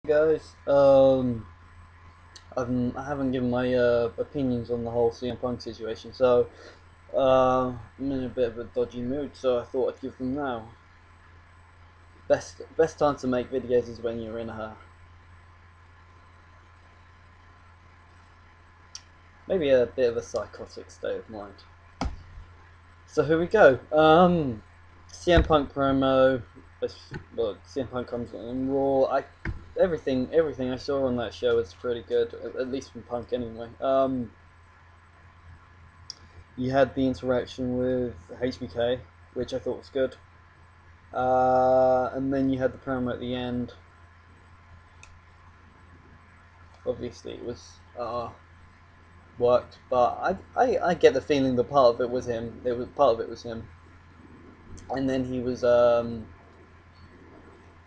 Guys, I haven't given my opinions on the whole CM Punk situation, so I'm in a bit of a dodgy mood, so I thought I'd give them now. Best time to make videos is when you're in maybe a bit of a psychotic state of mind. So here we go. CM Punk promo. Well, CM Punk comes on Raw. Everything I saw on that show was pretty good, at least from Punk anyway. You had the interaction with HBK, which I thought was good. And then you had the promo at the end. Obviously, it was worked, but I get the feeling that part of it was him. Part of it was him, and then he was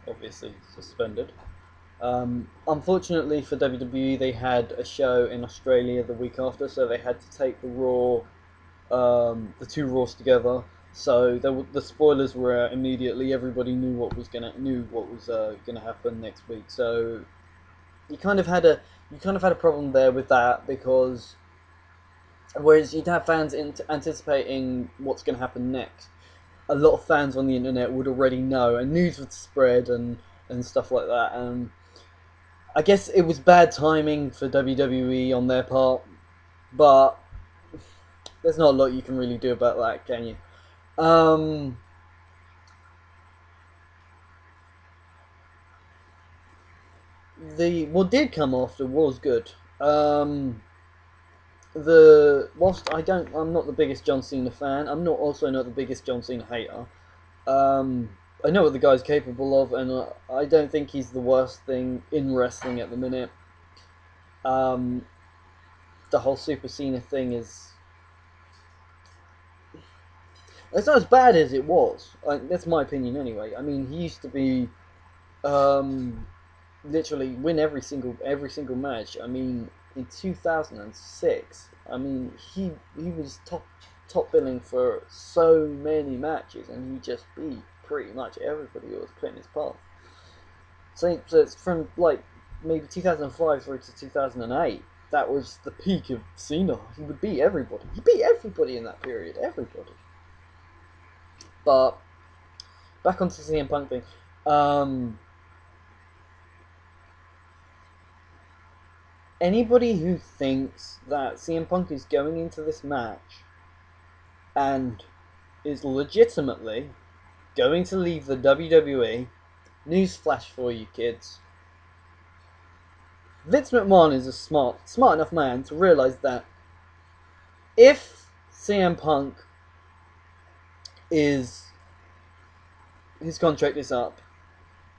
obviously suspended. Unfortunately for WWE, they had a show in Australia the week after, so they had to take the two Raws together. So the spoilers were out immediately. Everybody knew what was gonna happen next week. So you kind of had a problem there with that, because whereas you'd have fans anticipating what's going to happen next, a lot of fans on the internet would already know, and news would spread and stuff like that. And I guess it was bad timing for WWE on their part, but there's not a lot you can really do about that, can you? Um, what did come after was good. Whilst I'm not the biggest John Cena fan. I'm not the biggest John Cena hater. Um, I know what the guy's capable of, and I don't think he's the worst thing in wrestling at the minute. Um, the whole Super Cena thing is, it's not as bad as it was. That's my opinion anyway. I mean, he used to be um, literally win every single match. I mean, in 2006, I mean he was top billing for so many matches, and he just beat pretty much everybody who was put in his path. So it's from like maybe 2005 through to 2008. That was the peak of Cena. He would beat everybody. He beat everybody in that period. Everybody. But back onto the CM Punk thing. Um, Anybody who thinks that CM Punk is going into this match and is legitimately going to leave the WWE, newsflash for you kids. Vince McMahon is a smart enough man to realize that if CM Punk is his contract is up,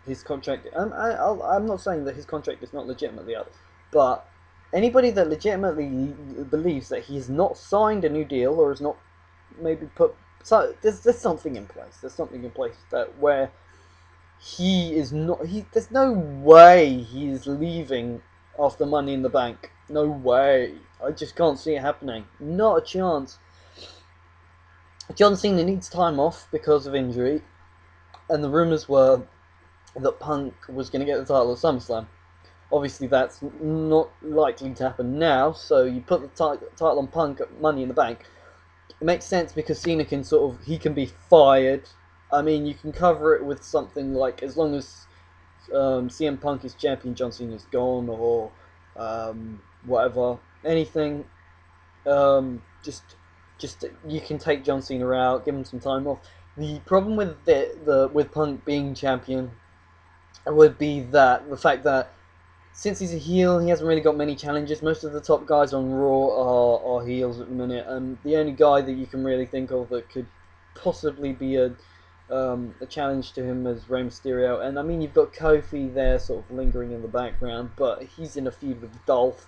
his contract. I'm not saying that his contract is not legitimately up, but anybody that legitimately believes that he's not signed a new deal or has not maybe put, so there's something in place. There's something in place that where he is not. There's no way he's leaving after Money in the Bank. No way. I just can't see it happening. Not a chance. John Cena needs time off because of injury, and the rumors were that Punk was going to get the title at SummerSlam. Obviously, that's not likely to happen now, so you put the title on Punk at Money in the Bank. It makes sense because Cena can he can be fired. I mean, you can cover it with something like, as long as CM Punk is champion, John Cena's gone, or whatever, anything. Just you can take John Cena out, give him some time off. The problem with with Punk being champion would be that the fact that since he's a heel, he hasn't really got many challenges. Most of the top guys on Raw are heels at the minute, and the only guy that you can really think of that could possibly be a challenge to him is Rey Mysterio. And I mean, you've got Kofi there sort of lingering in the background, but he's in a feud with Dolph,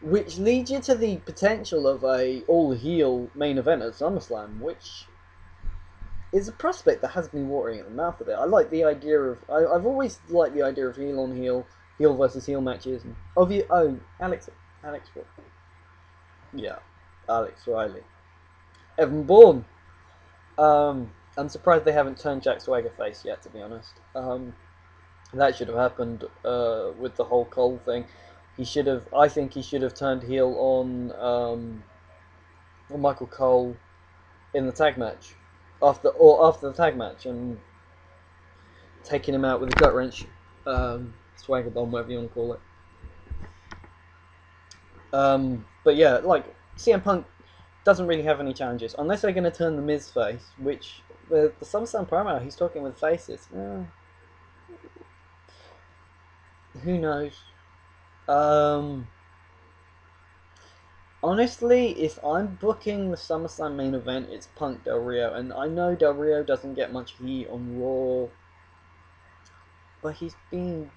which leads you to the potential of a all-heel main event at SummerSlam, which is a prospect that has been watering at the mouth a bit. I like the idea of. I've always liked the idea of heel on heel, heel versus heel matches. Of your own, Alex what? Yeah, Alex Riley, Evan Bourne. I'm surprised they haven't turned Jack Swagger face yet, to be honest. That should have happened with the whole Cole thing. He should have. I think he should have turned heel on Michael Cole in the tag match, after the tag match, and taking him out with a gut wrench, swagger bomb, whatever you want to call it. But yeah, like CM Punk doesn't really have any challenges unless they're going to turn the Miz face, which the SummerSlam promo he's talking with faces. Who knows? Um, Honestly, if I'm booking the SummerSlam main event, it's Punk Del Rio, and I know Del Rio doesn't get much heat on Raw, but he's and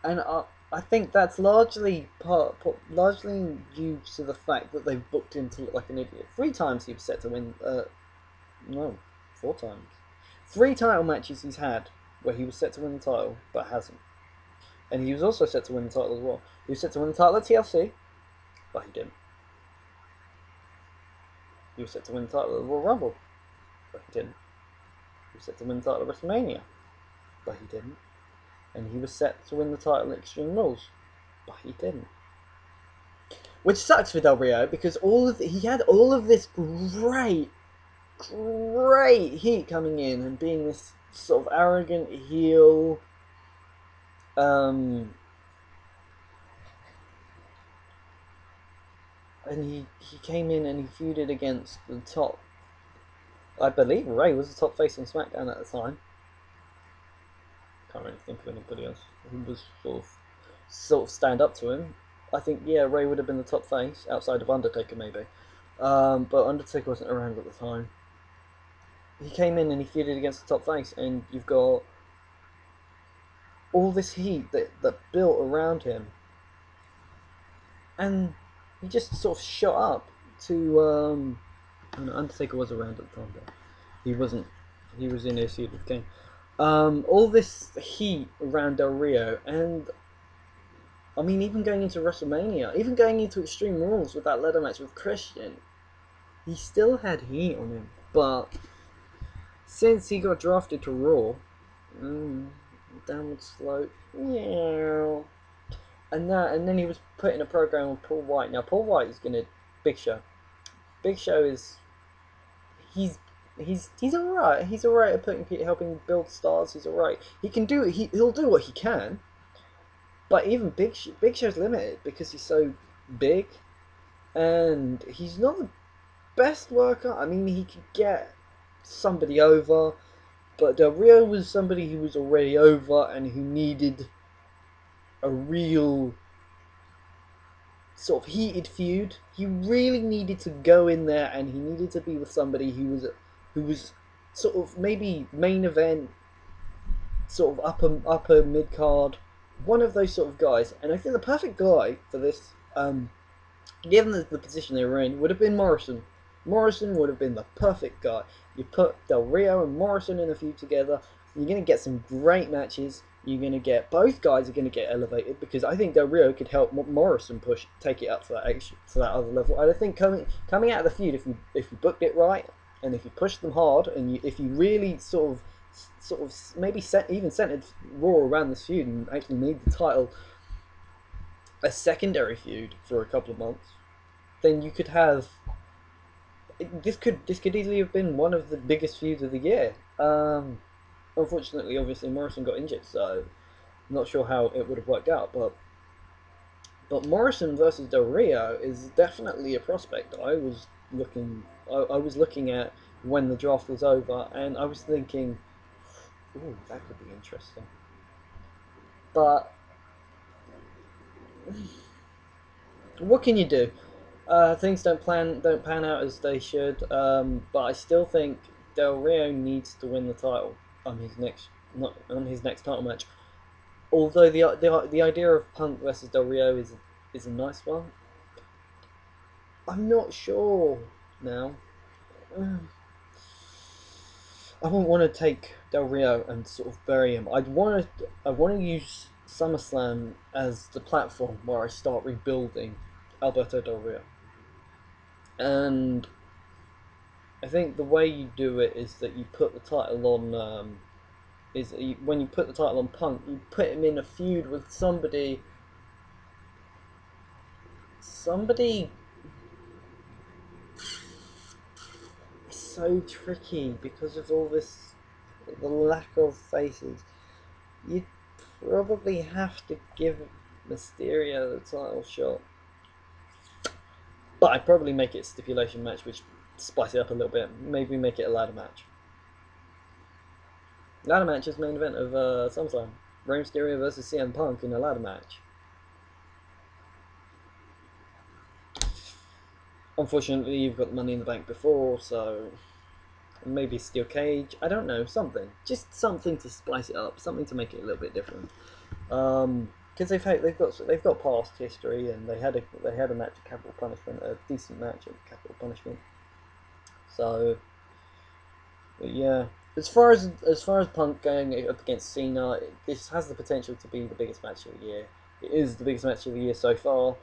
I think that's largely due to the fact that they've booked him to look like an idiot. 3 times he was set to win. No, 4 times. 3 title matches he's had where he was set to win the title, but hasn't. And he was also set to win the title as well. He was set to win the title at TLC, but he didn't. He was set to win the title at the Royal Rumble, but he didn't. He was set to win the title at WrestleMania, but he didn't. And he was set to win the title at Extreme Rules, but he didn't. Which sucks for Del Rio because he had all of this great heat coming in and being this sort of arrogant heel. And he came in and he feuded against the top. I believe Ray was the top face on SmackDown at the time. Can't really think of anybody else who was sort of stand up to him. I think Ray would have been the top face outside of Undertaker maybe, but Undertaker wasn't around at the time. He came in and he feuded against the top face, and you've got all this heat that built around him, and he just sort of shot up to. Undertaker was around at the time, but he wasn't. He was in a feud with Kane. All this heat around Del Rio, and I mean, even going into WrestleMania, even going into Extreme Rules with that ladder match with Christian, he still had heat on him. But since he got drafted to Raw, downward slope, yeah. And then he was put in a program with Paul White. Now Paul White is gonna Big Show. Big Show is he's alright. He's alright at helping build stars. He's alright. He can do it. He'll do what he can. But even Big Show's limited because he's so big, and he's not the best worker. I mean, he could get somebody over, but Del Rio was somebody who was already over and who needed a real sort of heated feud. He really needed to go in there, and he needed to be with somebody who was sort of maybe main event, sort of upper mid card, one of those sort of guys. And I think the perfect guy for this, given the position they were in, would have been Morrison. Morrison would have been the perfect guy. You put Del Rio and Morrison in a feud together, you're going to get some great matches. You're going to get both guys are going to get elevated, because I think Del Rio could help Morrison take it up to that other level. And I think coming out of the feud, if you booked it right, and if you pushed them hard, and if you really sort of maybe even centered Raw around this feud and actually made the title a secondary feud for a couple of months, then you could have this could easily have been one of the biggest feuds of the year. Unfortunately, obviously Morrison got injured, so I'm not sure how it would have worked out. But Morrison versus Del Rio is definitely a prospect. I was looking at when the draft was over, and I was thinking, ooh, that could be interesting. But what can you do? Things don't pan out as they should. But I still think Del Rio needs to win the title on his next title match. Although the idea of Punk versus Del Rio is a nice one, I'm not sure now. I wouldn't want to take Del Rio and sort of bury him. I want to use SummerSlam as the platform where I start rebuilding Alberto Del Rio. And I think the way you do it is that you put the title on is when you put the title on Punk, you put him in a feud with somebody so tricky because of all this, the lack of faces. You'd probably have to give Mysterio the title shot, but I'd probably make it a stipulation match, which spice it up a little bit. Maybe make it a ladder match. Ladder match is main event of SummerSlam. Rey Mysterio versus CM Punk in a ladder match. Unfortunately, you've got Money in the Bank before, so maybe steel cage. I don't know, something. Just something to spice it up, something to make it a little bit different. Because they've got past history, and they had a match at Capital Punishment, a decent match at Capital Punishment. So, yeah. As far as Punk going up against Cena, this has the potential to be the biggest match of the year. It is the biggest match of the year so far.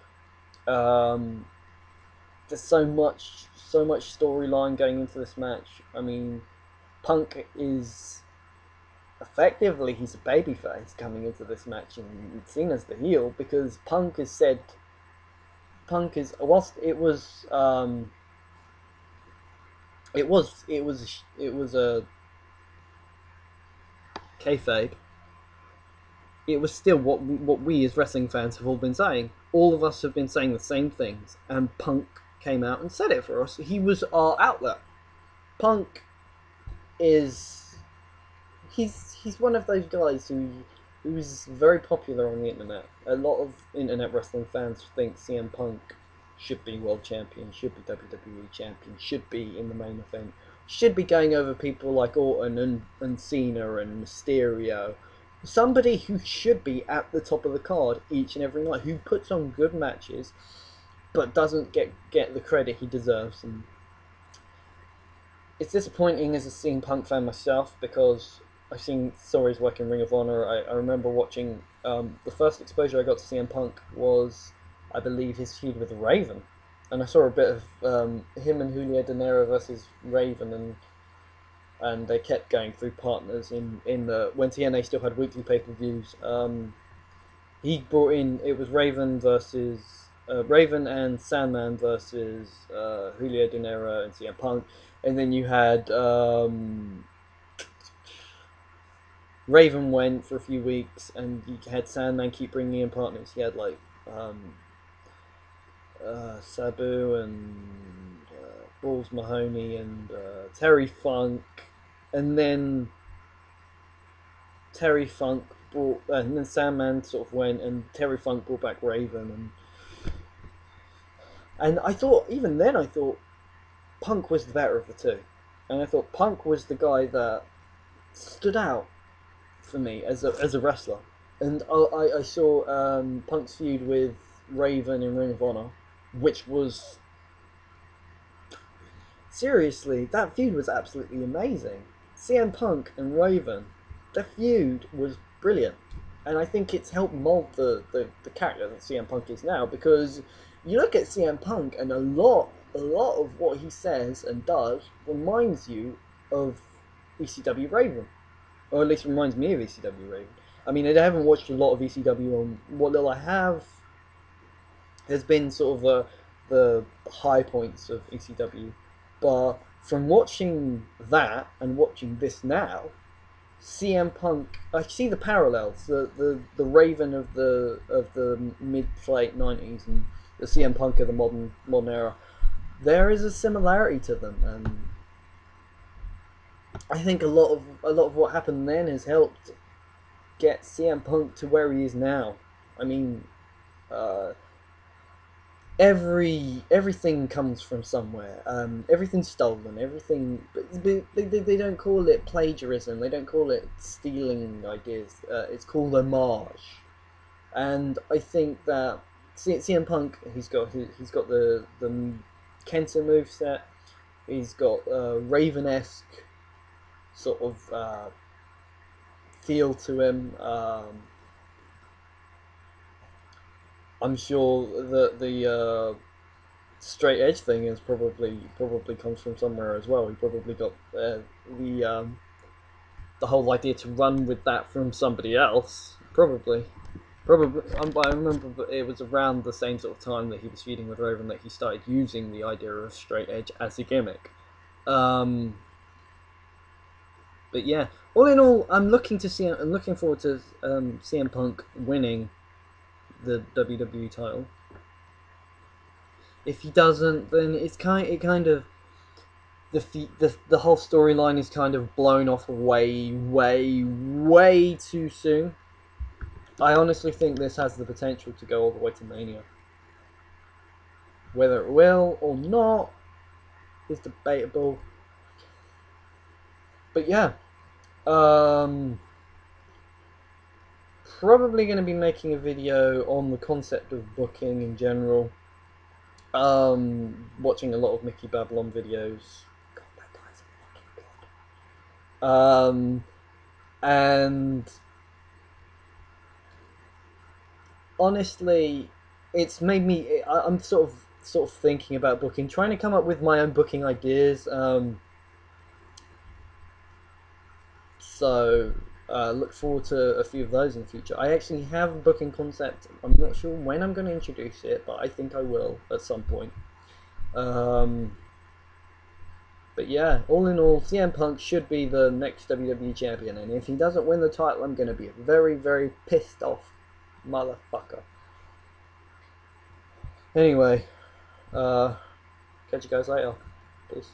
There's so much storyline going into this match. I mean, Punk is effectively, he's a babyface coming into this match, and Cena's the heel, because Punk is whilst it was a kayfabe. It was still what we as wrestling fans have all been saying. All of us have been saying the same things, and Punk came out and said it for us. He was our outlet. Punk is he's one of those guys who's very popular on the internet. A lot of internet wrestling fans think CM Punk should be world champion, should be WWE champion, should be in the main event, should be going over people like Orton and Cena and Mysterio. Somebody who should be at the top of the card each and every night, who puts on good matches, but doesn't get the credit he deserves. And it's disappointing as a CM Punk fan myself, because saw his work in Ring of Honor. I remember watching the first exposure I got to CM Punk was, I believe, his feud with Raven, and I saw a bit of him and Julio De Niro versus Raven, and they kept going through partners in the when TNA still had weekly pay-per-views. He brought in, it was Raven and Sandman versus Julio De Niro and CM Punk, and then you had Raven went for a few weeks, and you had Sandman keep bringing in partners. He had like Sabu and Balls Mahoney and Terry Funk, and then Terry Funk brought, and then Sandman sort of went, and Terry Funk brought back Raven, and I thought, even then, I thought Punk was the better of the two, and I thought Punk was the guy that stood out for me as a wrestler. And I saw Punk's feud with Raven in Ring of Honor, which was, seriously, that feud was absolutely amazing. CM Punk and Raven, the feud was brilliant, and I think it's helped mold the character that CM Punk is now, because you look at CM Punk, and a lot of what he says and does reminds you of ECW Raven, or at least reminds me of ECW Raven. I mean, I haven't watched a lot of ECW, and what little I have has been sort of the high points of ECW. But from watching that and watching this now, CM Punk, I see the parallels. The Raven of the mid to late '90s and the CM Punk of the modern era. There is a similarity to them, and I think a lot of what happened then has helped get CM Punk to where he is now. I mean, everything comes from somewhere. Everything's stolen. Everything, but they don't call it plagiarism. They don't call it stealing ideas. It's called homage. And I think that CM Punk, he's got the Kenta moveset. He's got Raven-esque sort of feel to him. I'm sure that the straight edge thing is probably comes from somewhere as well. He probably got the the whole idea to run with that from somebody else. Probably. I remember it was around the same sort of time that he was feuding with Roman that he started using the idea of straight edge as a gimmick. But yeah, all in all, I'm looking forward to CM Punk winning the WWE title. If he doesn't, then it kind of the whole storyline is kind of blown off way too soon. I honestly think this has the potential to go all the way to Mania. Whether it will or not is debatable. But yeah, probably going to be making a video on the concept of booking in general. Watching a lot of Mickey Babylon videos. God, that guy's fucking good. And honestly, it's made me. I'm sort of thinking about booking, trying to come up with my own booking ideas. So look forward to a few of those in the future. I actually have a booking concept. I'm not sure when I'm going to introduce it, but I think I will at some point. But yeah, all in all, CM Punk should be the next WWE champion, and if he doesn't win the title, I'm going to be a very, very pissed off motherfucker. Anyway, catch you guys later. Peace.